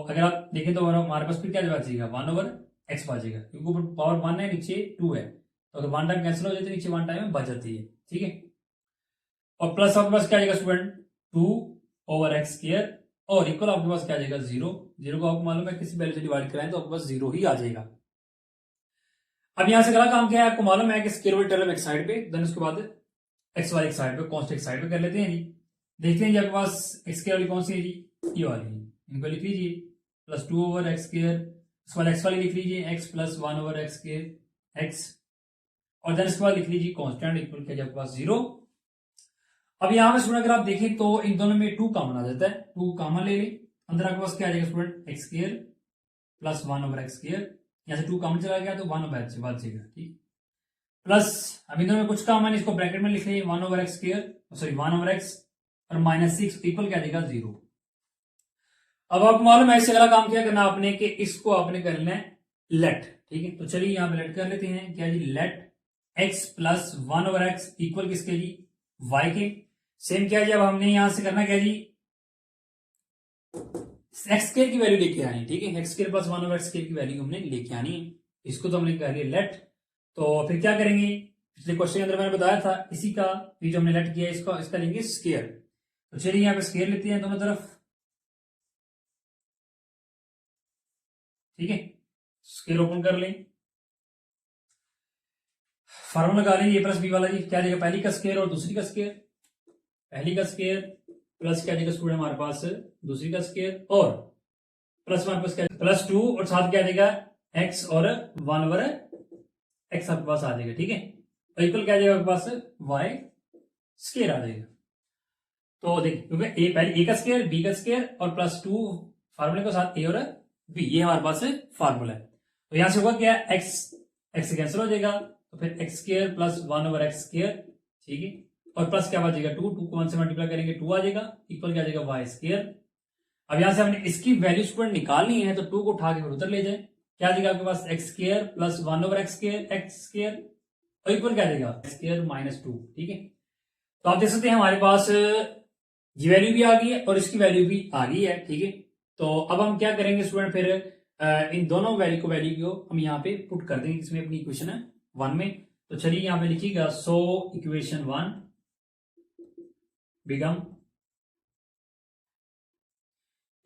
अगर आप देखें तो हमारे पास फिर क्या बचेगा 1 ओवर एक्स बचेगा क्योंकि ऊपर पावर 1 है नीचे 2 है तो अगर 1 टाइम कैंसिल हो जाए तो नीचे 1 टाइम में बच जाती है। ठीक है, और प्लस आपके पास क्या आएगा स्टूडेंट 2 ओवर एक्स स्क्वायर और इक्वल आपके पास क्या आ जाएगा 0। 0 को आपको मालूम है किसी वैल्यू से डिवाइड कराएं तो आपके पास 0 ही आ जाएगा। अब यहां से अगला काम क्या है आपको मालूम है कि स्क्वायर वाली टर्म एक साइड पे देन उसके बाद एक्स वाली एक साइड पे कॉन्स्टेंट साइड पे कर लेते हैं जी। देखते हैं जी आपके पास एक्स स्क्वायर वाली कौन सी है जी ये वाली है, इनको लिख लीजिए प्लस 2 ओवर एक्स स्क्वायर, उसके बाद एक्स वाली लिख लीजिए x plus 1 over x square x और देन इसके बाद लिख लीजिए कॉन्स्टेंट इक्वल क्या आपके पास 0। अब यहां में स्टूडेंट अगर आप देखें तो इन दोनों में 2 कॉमन आ जाता है, 2 कॉमन ले लें, अंदर आपके पास क्या आ जाएगा student x square plus 1 over x square, यहां से 2 कॉमन चला गया तो 1 ओवर एक्स बचेगा। ठीक, प्लस अब इन दोनों में कुछ कॉमन इसको ब्रैकेट में लिख लें 1 over x square sorry 1 over x और माइनस 6 इक्वल क्या देगा 0। अब आपको मालूम है इससे अगला काम क्या करना आपने कि इसको आपने कर लेना है लेट। ठीक है, तो चलिए यहां पे लेट कर लेते हैं क्या जी let x plus 1 over x equal किसके जी वाई के। सेम क्या जी अब हमने यहां से करना क्या जी एक्स स्क्वायर की वैल्यू लेके आनी है। ठीक है, x square plus 1 over x square की वैल्यू हमने लेके आनी है, इसको तो हमने कर लिया लेट। तो फिर क्या करेंगे पिछले क्वेश्चन के अंदर मैंने बताया था इसी का ये जो हमने लेट किया इसका लेंगे स्क्वायर। तो चलिए यहां पे स्क्वायर लेते हैं दोनों तरफ। ठीक है, स्क्वायर ओपन कर लें, फॉर्मूला लगा लेंगे ए प्लस बी वाला जी क्या देगा पहली का स्क्वायर और दूसरी का स्क्वायर, पहली का स्क्वायर प्लस क्या देगा स्टूडेंट हमारे पास दूसरी का स्क्वायर और प्लस हमारे पास क्या प्लस 2 और साथ क्या देगा एक्स और 1 ओवर एक्स आपके पास आ जाएगा। ठीक है, तो इक्वल क्या जाएगा आपके पास वाई स्क्वायर आ जाएगा। तो देखिए ए पहले ए का स्क्वायर बी का स्क्वायर और प्लस 2 फार्मूले के साथ ए और बी ये हमारे पास फार्मूला है। तो यहां से होगा क्या एक्स एक्स कैंसिल हो जाएगा तो फिर x square plus 1 over x square. ठीक है, और प्लस क्या बचेगा 2 को 1 से मल्टीप्लाई करेंगे 2 आ जाएगा इक्वल क्या आ जाएगा वाई स्क्वायर। अब यहां से हमने इसकी वैल्यू स्टूडेंट निकालनी है तो 2 को उठा के फिर उधर ले जाए क्या देगा आपके पास x square plus 1 over x square और इक्वल क्या देगा एक्स स्क्वायर माइनस 2। ठीक है, तो आप देख सकते हैं हमारे पास ये वैल्यू भी आ गई है और इसकी वैल्यू भी आ गई है। ठीक है, तो अब हम क्या करेंगे स्टूडेंट फिर इन दोनों वैल्यू को हम यहाँ पे पुट कर देंगे इसमें अपनी इक्वेशन 1 में। तो चलिए यहाँ पे लिखिएगा, सो इक्वेशन 1 बिकम,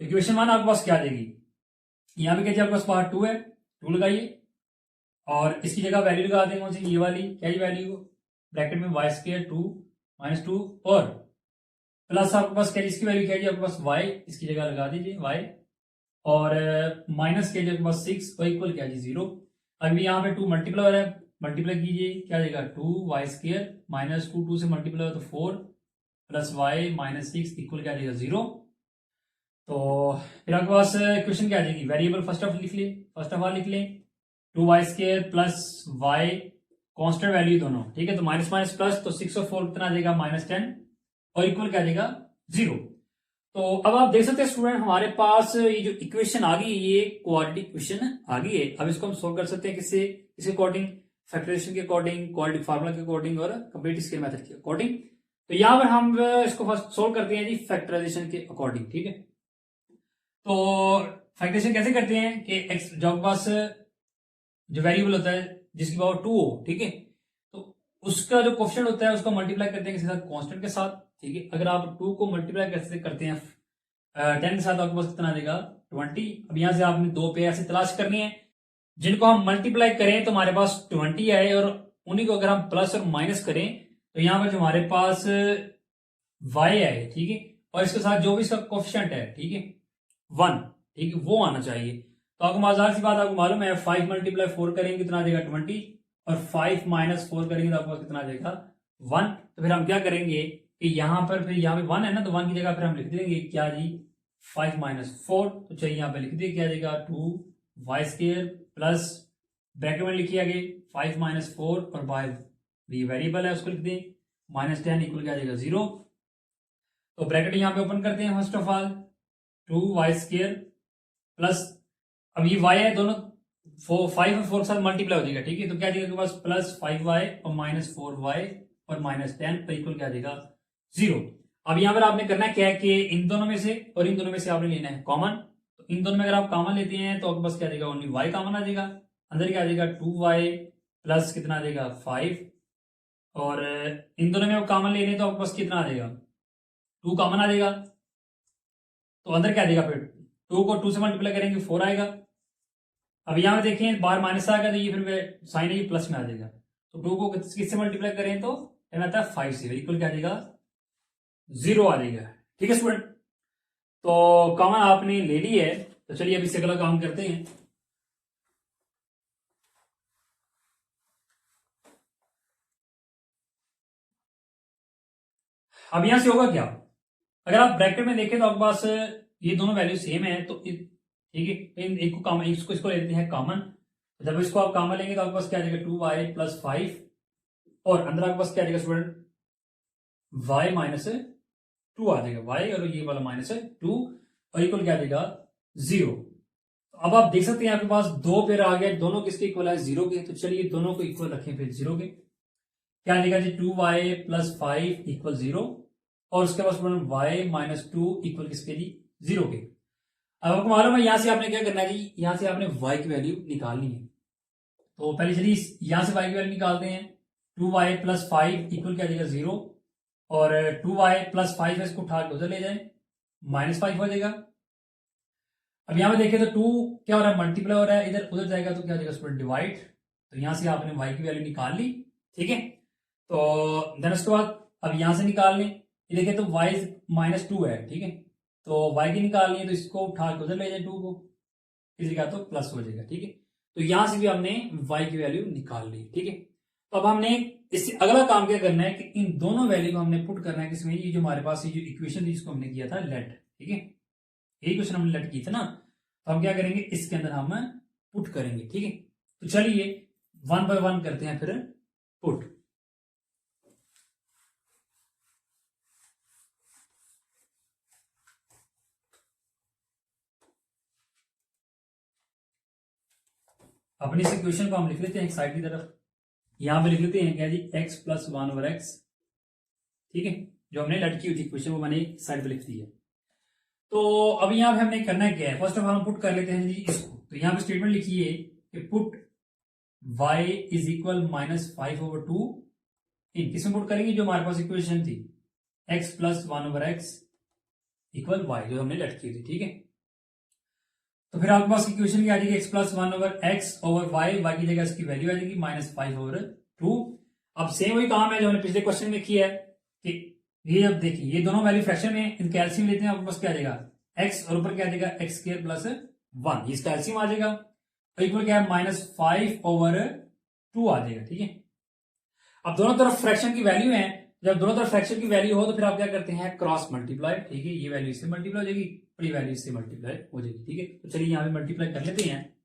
इक्वेशन 1 आपके पास क्या आ जाएगी, यहाँ पे क्या आपके पास पार्ट 2 है, 2 लगाइए और इसकी जगह वैल्यू लगा देंगे कौन सी, ये वाली, क्या ये वैल्यू, ब्रैकेट में वाई स्क्वायर 2 माइनस 2 और प्लस आपके पास क्या, इसकी वैल्यू क्या है आपके पास वाई, इसकी जगह लगा दीजिए वाई और माइनस के आपके पास 6 और इक्वल क्या जी 0। अभी यहाँ पे 2 मल्टीप्लाई हो रहा है, मल्टीप्लाई कीजिए, क्या जाएगा 2 वाई स्क्वायर माइनस 2 2 से मल्टीप्लाई हो तो 4 प्लस वाई माइनस 6 इक्वल क्या जाएगा 0। तो फिर आपके पास क्वेश्चन क्या आ जाएगी, वेरिएबल फर्स्ट ऑफ ऑल लिख ले 2 Y square plus Y, constant value दोनों, ठीक है। तो माइनस माइनस प्लस, तो 6 और 4 कितना आ जाएगा -10 और इक्वल क्या आ जाएगा 0। तो अब आप देख सकते हैं स्टूडेंट, हमारे पास ये जो इक्वेशन आ गई है ये क्वाड्रेटिक इक्वेशन आ गई है। अब इसको हम सोल्व कर सकते हैं किससे, इसके अकॉर्डिंग, फैक्टराइजेशन के अकॉर्डिंग, क्वाड्रेटिक फार्मूला के अकॉर्डिंग और कंप्लीट स्केल मेथड के अकॉर्डिंग। तो यहां पर हम इसको फर्स्ट सोल्व करते हैं जी फैक्टराइजेशन के अकॉर्डिंग, ठीक है। तो फैक्टराइजेशन कैसे करते हैं कि एक्स जो आपके पास जो वेरिएबल होता है जिसकी पावर 2 हो, ठीक है, तो उसका जो कोएफिशिएंट होता है उसको मल्टीप्लाई करते हैं किसी साथ, कांस्टेंट के साथ, ठीक है। अगर आप 2 को मल्टीप्लाई कैसे करते हैं 10 के साथ, आपके पास कितना आ जाएगा 20। अब यहां से आपने दो पे ऐसे तलाश करनी है जिनको हम मल्टीप्लाई करें तो हमारे पास 20 आए और उन्हीं को अगर हम प्लस और माइनस करें तो यहां पर जो हमारे पास y आए, ठीक है, और इसके साथ जो भी इसका कोएफिशिएंट है, ठीक है 1, ठीक है, वो आना चाहिए। तो आपको मजेदार सी बात आपको मालूम है, 5 मल्टीप्लाई 4 करेंगे कितना आ जाएगा 20 और 5 माइनस 4 करेंगे तो आपके पास कितना आ जाएगा 1। तो फिर हम क्या करेंगे कि यहाँ पर फिर यहाँ पे 1 है ना, तो 1 की जगह फिर हम लिख देंगे क्या जी 5 माइनस 4। तो चलिए यहाँ पे लिख दिए क्या जाएगा 2 वाई स्क्वायर प्लस ब्रैकेट में लिखिए आगे 5 माइनस 4 और बाय ये वेरिएबल है उसको लिख दें -10 इक्वल क्या जाएगा 0। तो ब्रैकेट यहाँ पे ओपन करते हैं first of all 2 Y square plus, अब ये y है दोनों 5 और 4 के साथ मल्टीप्लाई हो जाएगा, ठीक है। तो क्या जाएगा पास प्लस 5y और -4y और -10 पर इक्वल क्या जाएगा 0। अब यहां पर आपने करना क्या है कि इन दोनों में से और इन दोनों में से आपने लेना है कॉमन। तो इन दोनों में अगर आप कॉमन लेते हैं तो आपके पास क्या जाएगा ओनली y कॉमन आ जाएगा, अंदर क्या आ जाएगा 2y प्लस कितना आ जाएगा 5 और इन दोनों में आप कॉमन ले लें तो आपके पास कितना आ जाएगा 2 कॉमन आ जाएगा। तो अंदर क्या आ जाएगा फिर 2 को 2 से मल्टीप्लाई करेंगे 4 आएगा। अब यहां में देखें बाहर माइनस आ गया तो ये फिर साइन है ये प्लस में आ जाएगा। तो 2 को किससे मल्टीप्लाई करें तो आता है 5 से, इक्वल क्या आ जाएगा 0 आ जाएगा, ठीक है स्टूडेंट। तो कॉमन आपने ले ली है, तो चलिए अब इससे अगला काम करते हैं। अब यहां से होगा क्या, अगर आप ब्रैकेट में देखें तो आपके पास ये दोनों वैल्यू सेम है, तो ठीक है इन एक को कॉमन, इसको लेते हैं कॉमन। जब इसको आप कॉमन लेंगे तो आपके पास क्या आ जाएगा 2y प्लस 5 और अंदर आपके पास क्या आ जाएगा स्टूडेंट y माइनस 2 आ जाएगा, y और ये वाला -2 और इक्वल क्या आ जाएगा 0। अब आप देख सकते हैं आपके पास दो पेयर आ गए, दोनों किसके इक्वल है 0 के। तो चलिए दोनों को इक्वल रखें फिर 0 के, क्या आ जाएगा जी 2y प्लस 5 इक्वल 0 और उसके बाद y माइनस 2 इक्वल किसके जी 0 के। अब आपको मालूम है यहां से आपने क्या करना है जी, यहां से आपने y की वैल्यू निकालनी है। तो पहले चलिए यहां से y की वैल्यू निकालते हैं, 2y प्लस 5 इक्वल क्या जाएगा 0 और 2y प्लस 5 इसको उठा के उधर ले जाए -5 हो जाएगा। अब यहां पे देखें तो 2 क्या हो रहा है मल्टीप्लाई हो रहा है, इधर उधर जाएगा तो क्या जाएगा स्टूडेंट डिवाइड। तो यहां से आपने y की वैल्यू निकाल ली, ठीक है। तो देन उसके बाद अब यहां से निकाल लें, देखें तो y -2 है, ठीक है, तो y की निकालनी है तो इसको उठा के उधर ले जाए 2 को, इस जगह तो प्लस हो जाएगा, ठीक है। तो यहां से भी हमने y की वैल्यू निकाल ली, ठीक है। तो अब हमने इससे अगला काम क्या करना है कि इन दोनों वैल्यू को हमने पुट करना है किसमें, ये जो हमारे पास ये जो इक्वेशन थी जिसको हमने किया था लेट, ठीक है, यही क्वेश्चन हमने लेट की थी ना, तो हम क्या करेंगे इसके अंदर हम पुट करेंगे, ठीक है। तो चलिए 1 बाय 1 करते हैं फिर पुट। अपनी इस इक्वेशन को हम लिख लेते हैं एक साइड की तरफ, यहां पे लिख लेते हैं क्या जी x प्लस 1/x, ठीक है, जो हमने लटकी हुई थी इक्वेशन वो मैंने एक साइड पे लिख दी है। तो अब यहां पे हमने करना है क्या है, फर्स्ट ऑफ ऑल हम पुट कर लेते हैं जी इसको, तो यहां पे स्टेटमेंट लिखिए कि पुट y इज इक्वल -5/2 इन किसमें पुट करेंगे, जो हमारे पास इक्वेशन थी x plus 1/x equal y, जो हमने लट की थी, ठीक है। तो फिर आपके पास इक्वेशन क्या आ जाएगी, x plus 1/x over y की जगह इसकी वैल्यू आ जाएगी -5/2। अब सेम वही काम है जो हमने पिछले क्वेश्चन में किया है कि ये अब देखिए ये दोनों वैल्यू फ्रैक्शन में, इनका एलसीएम लेते हैं, आपके पास क्या आ जाएगा x और ऊपर क्या आ जाएगा x² प्लस 1, इसका एलसीएम आ जाएगा और इक्वल क्या है -5/2 आ जाएगा, ठीक है। अब दोनों तरफ फ्रैक्शन की वैल्यू है, जब दोनों तरफ फ्रैक्शन की वैल्यू हो तो फिर आप क्या करते हैं क्रॉस मल्टीप्लाई, ठीक है। ये वैल्यू इससे मल्टीप्लाई हो जाएगी और ये वैल्यू इससे मल्टीप्लाई हो जाएगी, ठीक है। तो चलिए यहां पे मल्टीप्लाई कर लेते हैं,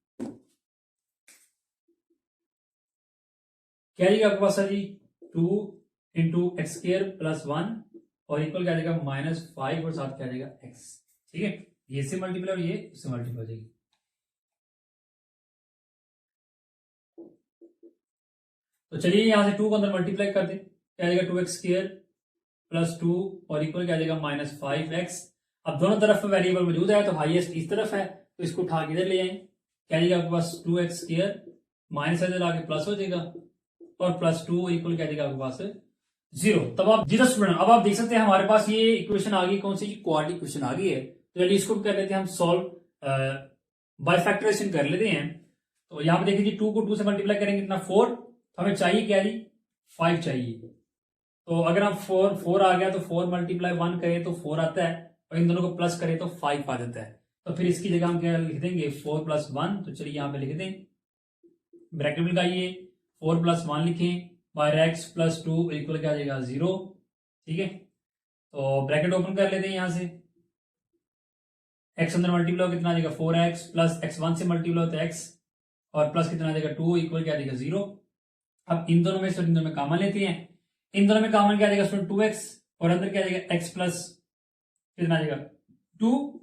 क्या आएगा आपके पास जी 2 इंटू x² प्लस 1 और इक्वल क्या आ जाएगा -5 और साथ क्या आ जाएगा x, ठीक है। ये से मल्टीप्लाई और ये इससे मल्टीप्लाई हो जाएगी। तो चलिए यहां से 2 को अंदर मल्टीप्लाई कर दें, क्या आ जाएगा 2x² प्लस 2 और इक्वल क्या आ जाएगा -5x। अब दोनों तरफ वेरिएबल मौजूद है तो हाईएस्ट इस तरफ है, तो इसको उठा के इधर ले आए, क्या आ जाएगा आपके पास 2x² माइनस इधर आके प्लस हो जाएगा और प्लस 2 इक्वल क्या आ जाएगा आपके पास 0। तब आप जी स्टूडेंट, अब आप देख सकते हैं हमारे पास ये इक्वेशन आ गई, कौन सी क्वाड्रेटिक इक्वेशन आ गई है। तो चलिए इसको कर लेते हैं हम सॉल्व, बाय फैक्टराइजेशन कर लेते हैं। तो यहां पे देखिए 2 को 2 से मल्टीप्लाई करेंगे कितना 4, तो हमें चाहिए क्या जी 5 चाहिए। तो अगर हम 4 आ गया तो 4 मल्टीप्लाई 1 करें तो 4 आता है और इन दोनों को प्लस करें तो 5 आ जाता है। तो फिर इसकी जगह हम क्या लिख देंगे 4 प्लस 1। तो चलिए यहां पे लिख दें, ब्रैकेट में लगाइए 4 प्लस 1 लिखें बाय x प्लस 2 इक्वल क्या आ जाएगा 0, ठीक है। तो ब्रैकेट ओपन कर लेते हैं यहां से, x अंदर मल्टीप्लाई कितना आ जाएगा 4x प्लस x1 से मल्टीप्लाई होता है x और प्लस कितना आ जाएगा 2 इक्वल क्या आ जाएगा 0। अब इन दोनों में कॉमन लेते हैं, इन दोनों में कॉमन क्या आ जाएगा 2x और अंदर क्या आ जाएगा x प्लस कितना आ जाएगा 2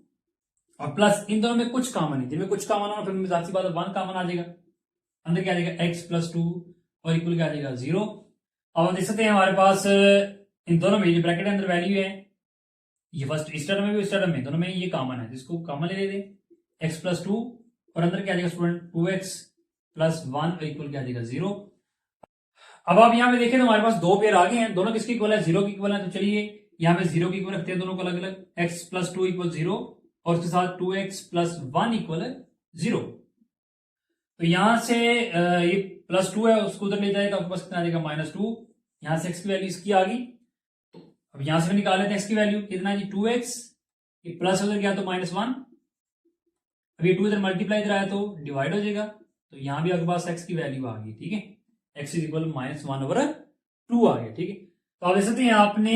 और प्लस इन दोनों में कुछ कॉमन है, जिनमें कुछ कॉमन हो फिर जाती बात 1 कॉमन आ जाएगा, अंदर क्या आ जाएगा x प्लस 2 और इक्वल क्या आ जाएगा 0। अब हम देख सकते हैं हमारे पास इन दोनों में जो ब्रैकेट अंदर वैल्यू है, ये फर्स्ट इस टर्म में भी इस टर्म में दोनों में ये कॉमन है, जिसको कॉमन ले लेते हैं x प्लस 2 और अंदर क्या आ जाएगा स्टूडेंट 2x प्लस 1 और इक्वल क्या आ जाएगा 0। अब आप यहां पे देखें तो हमारे पास दो पेयर आ गए हैं, दोनों किसकी इक्वल है 0 की इक्वल है। तो चलिए यहां पे 0 की इक्वल रखते हैं दोनों को अलग अलग, x प्लस 2 इक्वल 0 और उसके साथ 2x प्लस 1 इक्वल 0। तो यहां से ये प्लस 2 है उसको उधर ले जाए तो आपके पास कितना आ जाएगा -2, यहां से x की वैल्यू इसकी आ गई। तो अब यहां से भी निकाल लेते हैं x की वैल्यू कितना जी 2x, ये प्लस उधर गया तो -1, अब ये 2 इधर मल्टीप्लाई इधर आया तो डिवाइड हो जाएगा। तो यहां भी आपके पास x की वैल्यू आ गई, ठीक है, x इज इक्वल -1/2 आ गया, ठीक है। तो आप देख सकते हैं आपने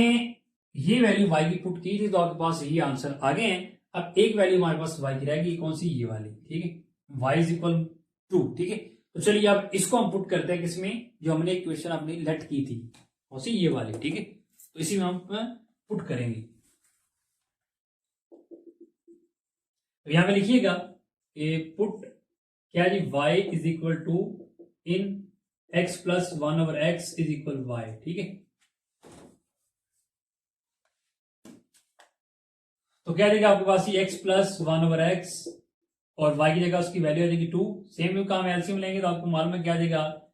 ये वैल्यू y की पुट की थी तो आपके पास ये आंसर आ गए हैं। अब एक वैल्यू हमारे पास y की रहेगी, कौन सी, ये वाली, ठीक है, y इज इक्वल 2, ठीक है। तो चलिए अब इसको हम पुट करते हैं किसमें, जो हमने इक्वेशन अपनी लेट की थी कौन सी, ये वाली, ठीक है। तो इसी में हम पुट करेंगे। तो यहां पे लिखिएगा पुट क्या जी y is equal to in x plus 1/x is equal y, ठीक है। तो क्या देगा आपके पास ये x प्लस 1/x और y की जगह उसकी वैल्यू आ जाएगी 2। सेम काम एलसीएम लेंगे तो आपको मालूम है क्या आ जाएगा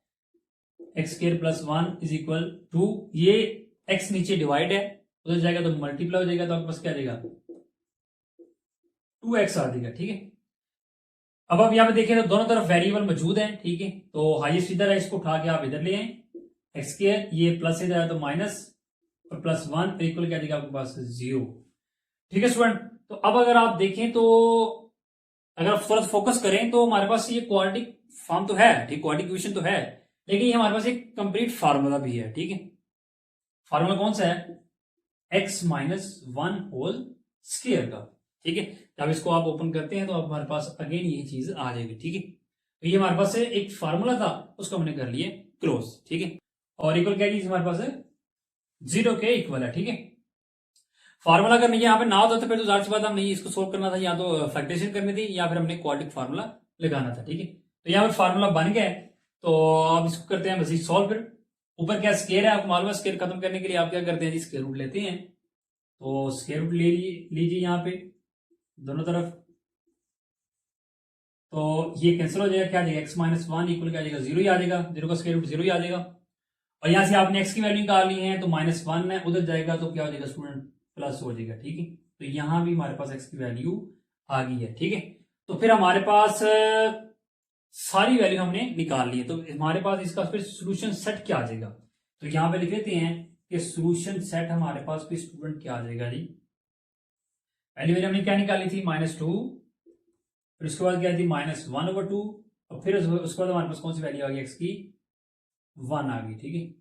x² प्लस 1 इज इक्वल 2। ये x नीचे डिवाइड है, उधर जाएगा तो मल्टीप्लाई हो जाएगा तो आपके पास क्या आ जाएगा 2x आ जाएगा, ठीक है। अब आप यहाँ पे देखिए तो दोनों तरफ वेरिएबल मौजूद है, ठीक है। तो हाईएस्ट इधर है, इसको उठा के आप इधर ले आए, x², ये प्लस इधर है तो माइनस और प्लस 1 इक्वल क्या देगा आपके पास 0, ठीक है स्टूडेंट। तो अब अगर आप देखें तो अगर आप थोड़ा फोकस करें तो हमारे पास ये क्वाड्रेटिक फॉर्म तो है, ठीक, क्वाड्रेटिक इक्वेशन तो है, लेकिन ये हमारे पास एक कंप्लीट फार्मूला भी है, ठीक है। फार्मूला कौन सा है, x माइनस 1 होल स्क्वायर का, ठीक है। जब इसको आप ओपन करते हैं तो आप हमारे पास अगेन ये चीज आ जाएगी, ठीक है। तो ये हमारे पास एक फार्मूला था, उसको हमने कर लिए क्लोज, ठीक है। और इक्वल क्या चीज हमारे पास है 0 के इक्वल है, ठीक है। फार्मूला अगर यहाँ पे ना होता तो फिर तो जाहिर सी बात हम नहीं इसको सोल्व करना था, या तो फैक्टरेशन करनी थी या फिर हमने क्वाड्रेटिक फार्मूला लगाना था, ठीक है। तो यहाँ पर फार्मूला बन गया है, तो अब इसको करते हैं मजीद सॉल्व। फिर ऊपर क्या स्क्वायर है, आपको मालूम है, स्क्वायर खत्म करने के लिए आप क्या करते हैं जी स्क्वायर रूट लेते हैं। तो स्क्वायर रूट ले लीजिए यहाँ पे दोनों तरफ। तो ये कैंसिल हो जाएगा, क्या आ जाएगा x माइनस वन इक्वल क्या आ जाएगा, जीरो ही आ जाएगा, जीरो का स्क्वायर रूट जीरो ही आ जाएगा। और यहां से आपने x की वैल्यू निकाल ली है तो माइनस वन है, उधर जाएगा तो क्या हो जाएगा स्टूडेंट, प्लस हो जाएगा। ठीक है, तो यहां भी हमारे पास x की वैल्यू आ गई है। ठीक है, तो फिर हमारे पास सारी वैल्यू हमने निकाल ली है, तो हमारे पास इसका फिर सोल्यूशन सेट क्या आ जाएगा, तो यहां पे लिख लेते हैं कि सोल्यूशन सेट हमारे पास फिर स्टूडेंट क्या आ जाएगा जी। वैल्यू हमने क्या निकाली थी, माइनस टू, फिर उसके बाद क्या थी माइनस वन ओवर टू, और फिर उसके बाद हमारे पास कौन सी वैल्यू आ गई, एक्स की वन आ गई। ठीक है,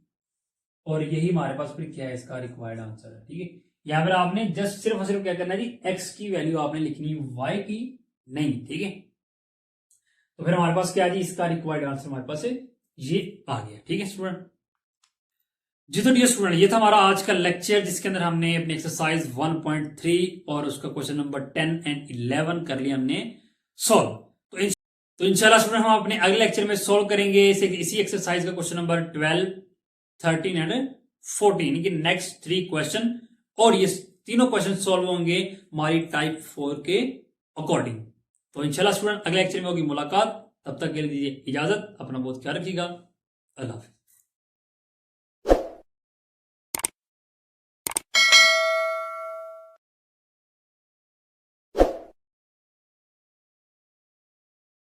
और यही हमारे पास फिर क्या है, इसका रिक्वायर्ड आंसर है। ठीक है, यहां पर आपने जस्ट सिर्फ और सिर्फ क्या करना है जी, एक्स की वैल्यू आपने लिखनी है, वाई की नहीं। ठीक है, तो फिर हमारे पास क्या है जी, इसका रिक्वायर्ड आंसर हमारे पास ये आ गया। ठीक है स्टूडेंट जी, तो डियर स्टूडेंट ये था हमारा आज का लेक्चर, जिसके अंदर हमने अपनी एक्सरसाइज 1.3 और उसका क्वेश्चन नंबर 10 एंड 11 कर लिया हमने सॉल्व। तो इंशाल्लाह स्टूडेंट हम अपने अगले लेक्चर में सॉल्व करेंगे इसी एक्सरसाइज का क्वेश्चन नंबर 12, 13 एंड 14 की नेक्स्ट 3 क्वेश्चन, और ये तीनों क्वेश्चन सॉल्व होंगे हमारी टाइप 4 के अकॉर्डिंग। तो इंशाल्लाह स्टूडेंट अगले लेक्चर में होगी मुलाकात, तब तक के लिए दीजिए इजाजत, अपना बहुत ख्याल रखिएगा, अल्लाह हाफिज।